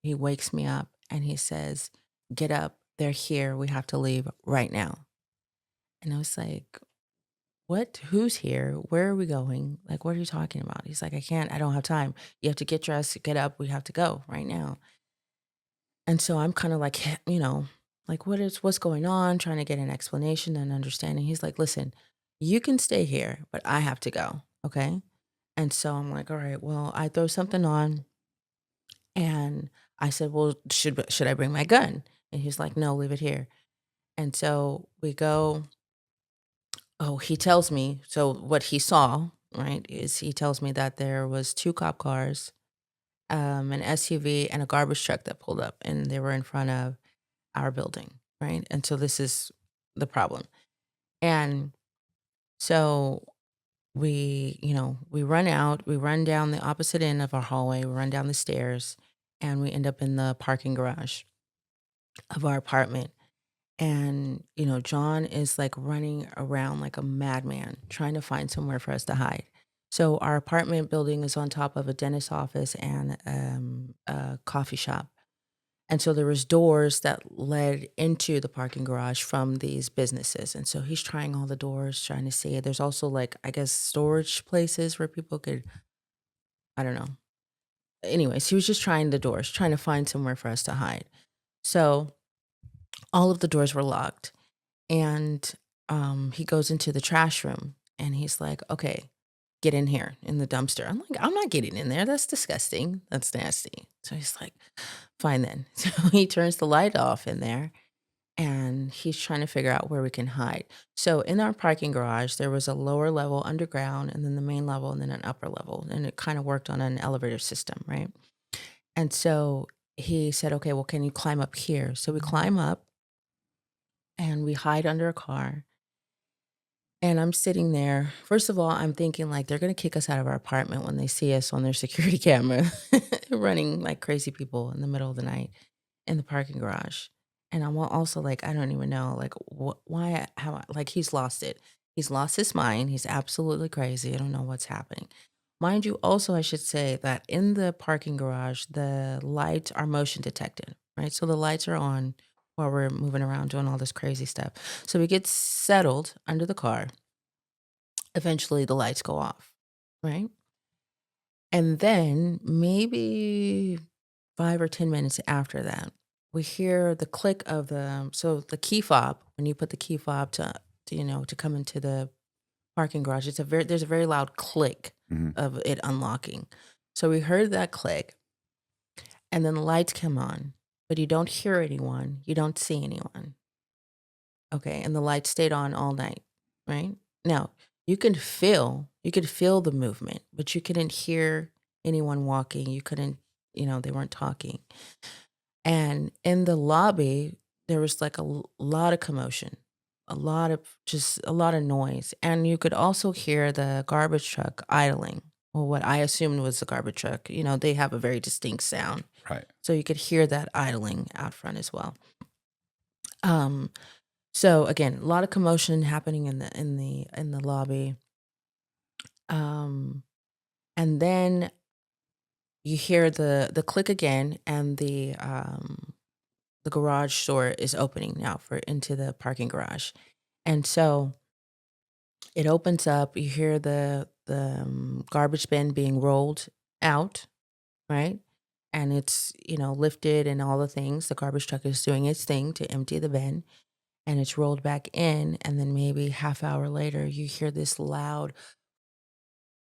he wakes me up and he says, "Get up. They're here. We have to leave right now." And I was like, "What? Who's here? Where are we going? Like, what are you talking about?" He's like, "I can't. I don't have time. You have to get dressed, get up. We have to go right now." And so I'm kind of like, like what's going on? Trying to get an explanation and understanding. He's like, "Listen, you can stay here, but I have to go." Okay. And so I'm like, "All right, well, I throw something on and I said, "Well, should I bring my gun?" And he's like, "No, leave it here." And so we go. Oh, he tells me, so what he saw, right, is he tells me that there was 2 cop cars, an SUV, and a garbage truck that pulled up, and they were in front of our building, right? And so this is the problem. And so we run out, we run down the opposite end of our hallway, we run down the stairs, and we end up in the parking garage of our apartment. And, John is like running around like a madman trying to find somewhere for us to hide. So our apartment building is on top of a dentist's office and a coffee shop. And so there was doors that led into the parking garage from these businesses. And so he's trying all the doors, trying to see. There's also like, I guess, storage places where people could, I don't know. Anyways, he was just trying the doors, trying to find somewhere for us to hide. So all of the doors were locked. And, he goes into the trash room and he's like, "Okay, get in here in the dumpster." I'm like, "I'm not getting in there. That's disgusting. That's nasty." So he's like, "Fine then." So he turns the light off in there and he's trying to figure out where we can hide. So in our parking garage, there was a lower level underground and then the main level and then an upper level. And it kind of worked on an elevator system, right? And so he said, "Okay, well, can you climb up here?" So we climb up and we hide under a car. And I'm sitting there. First of all, I'm thinking like they're gonna kick us out of our apartment when they see us on their security camera running like crazy people in the middle of the night in the parking garage. And I'm also like, I don't even know, like, why, how, like, he's lost it. He's lost his mind. He's absolutely crazy. I don't know what's happening. Mind you, also, I should say that in the parking garage, the lights are motion detected, right? So the lights are on while we're moving around doing all this crazy stuff. So we get settled under the car. Eventually, the lights go off, right? And then maybe 5 or 10 minutes after that, we hear the click of the key fob, when you put the key fob to come into the parking garage, there's a very loud click Mhm. of it unlocking. So we heard that click, and then the lights come on, but you don't hear anyone, you don't see anyone, okay? And the lights stayed on all night, right? Now, you could feel the movement, but you couldn't hear anyone walking, you couldn't, they weren't talking. And in the lobby, there was like lot of commotion, a lot of noise. And you could also hear the garbage truck idling. Well, what I assumed was the garbage truck. They have a very distinct sound. Right. So you could hear that idling out front as well. Um, so again, a lot of commotion happening in the lobby. Um, and then you hear the click again and the garage door is opening now for into the parking garage. And so it opens up, you hear the garbage bin being rolled out, right? And it's, lifted and all the things. The garbage truck is doing its thing to empty the bin and it's rolled back in. And then maybe half hour later, you hear this loud